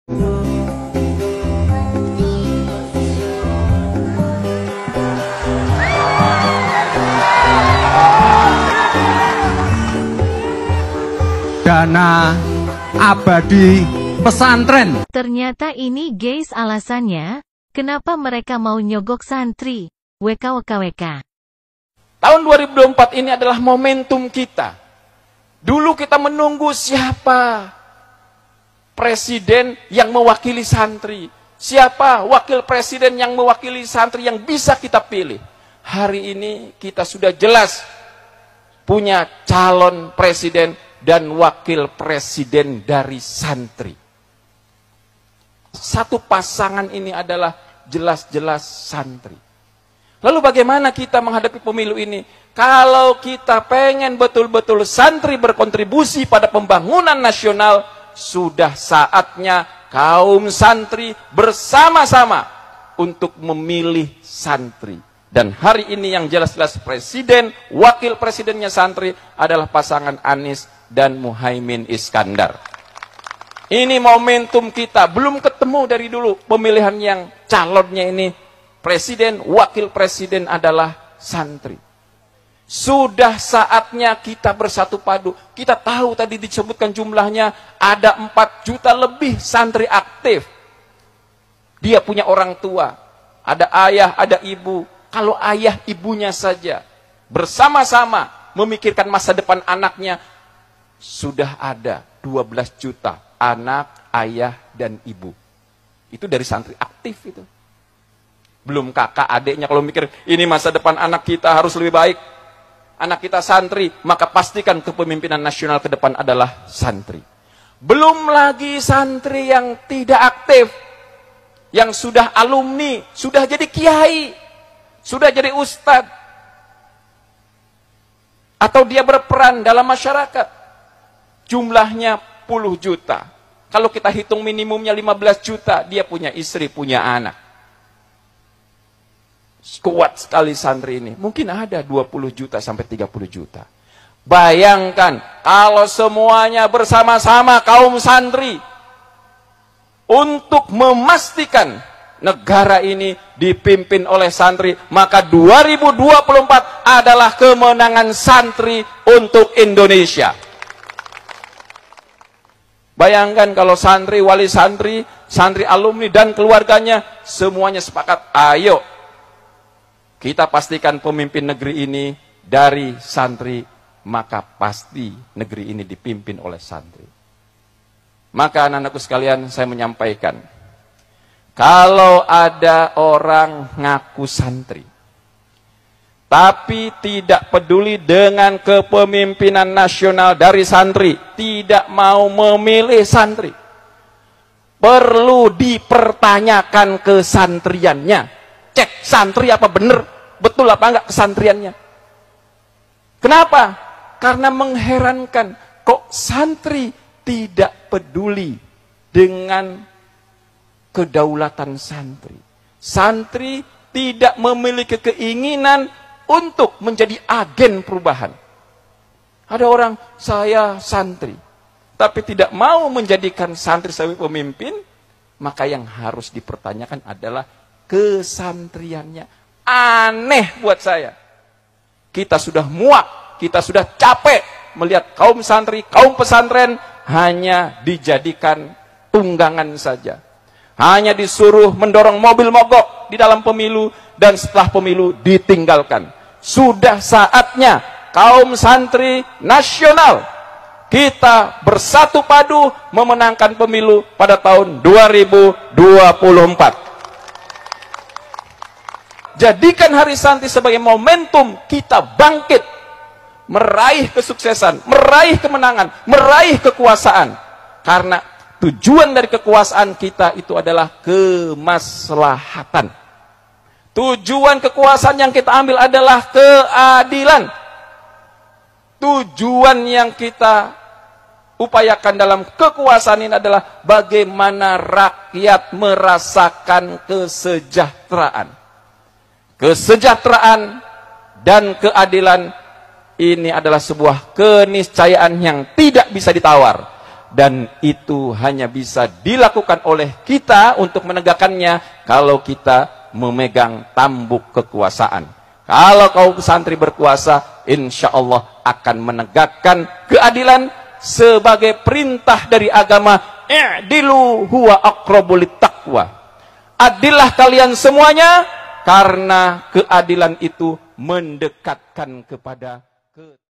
Dana abadi pesantren. Ternyata ini guys alasannya, kenapa mereka mau nyogok santri, WKWKWK. Tahun 2024 ini adalah momentum kita. Dulu kita menunggu siapa presiden yang mewakili santri, siapa wakil presiden yang mewakili santri yang bisa kita pilih. Hari ini kita sudah jelas punya calon presiden dan wakil presiden dari santri. Satu pasangan ini adalah jelas-jelas santri. Lalu bagaimana kita menghadapi pemilu ini? Kalau kita pengen betul-betul santri berkontribusi pada pembangunan nasional, sudah saatnya kaum santri bersama-sama untuk memilih santri. Dan hari ini yang jelas-jelas presiden, wakil presidennya santri adalah pasangan Anies dan Muhaimin Iskandar. Ini momentum kita, belum ketemu dari dulu pemilihan yang calonnya ini presiden, wakil presiden adalah santri. Sudah saatnya kita bersatu padu. Kita tahu tadi disebutkan jumlahnya ada 4 juta lebih santri aktif. Dia punya orang tua, ada ayah, ada ibu. Kalau ayah ibunya saja bersama-sama memikirkan masa depan anaknya, sudah ada 12 juta anak, ayah, dan ibu. Itu dari santri aktif itu. Belum kakak, adiknya kalau mikir, ini masa depan anak kita harus lebih baik. Anak kita santri, maka pastikan kepemimpinan nasional ke depan adalah santri. Belum lagi santri yang tidak aktif, yang sudah alumni, sudah jadi kiai, sudah jadi ustadz, atau dia berperan dalam masyarakat. Jumlahnya puluh juta. Kalau kita hitung minimumnya 15 juta, dia punya istri, punya anak. Kuat sekali santri ini. Mungkin ada 20 juta sampai 30 juta. Bayangkan kalau semuanya bersama-sama kaum santri untuk memastikan negara ini dipimpin oleh santri, maka 2024 adalah kemenangan santri untuk Indonesia. Bayangkan kalau santri, wali santri, santri alumni dan keluarganya semuanya sepakat, ayo kita pastikan pemimpin negeri ini dari santri, maka pasti negeri ini dipimpin oleh santri. Maka anak-anakku sekalian, saya menyampaikan, kalau ada orang ngaku santri, tapi tidak peduli dengan kepemimpinan nasional dari santri, tidak mau memilih santri, perlu dipertanyakan kesantriannya. Cek santri apa benar, betul apa enggak kesantriannya. Kenapa? Karena mengherankan, kok santri tidak peduli dengan kedaulatan santri. Santri tidak memiliki keinginan untuk menjadi agen perubahan. Ada orang, saya santri, tapi tidak mau menjadikan santri sebagai pemimpin, maka yang harus dipertanyakan adalah kesantriannya. Aneh buat saya. Kita sudah muak, kita sudah capek melihat kaum santri, kaum pesantren hanya dijadikan tunggangan saja. Hanya disuruh mendorong mobil mogok di dalam pemilu, dan setelah pemilu ditinggalkan. Sudah saatnya kaum santri nasional kita bersatu padu memenangkan pemilu pada tahun 2024. Jadikan Hari Santri sebagai momentum kita bangkit, meraih kesuksesan, meraih kemenangan, meraih kekuasaan. Karena tujuan dari kekuasaan kita itu adalah kemaslahatan. Tujuan kekuasaan yang kita ambil adalah keadilan. Tujuan yang kita upayakan dalam kekuasaan ini adalah bagaimana rakyat merasakan kesejahteraan. Kesejahteraan dan keadilan ini adalah sebuah keniscayaan yang tidak bisa ditawar. dan itu hanya bisa dilakukan oleh kita untuk menegakkannya kalau kita memegang tambuk kekuasaan. Kalau kaum santri berkuasa, insya Allah akan menegakkan keadilan sebagai perintah dari agama. I'dilu huwa aqrabu littaqwa. Adillah kalian semuanya, karena keadilan itu mendekatkan kepada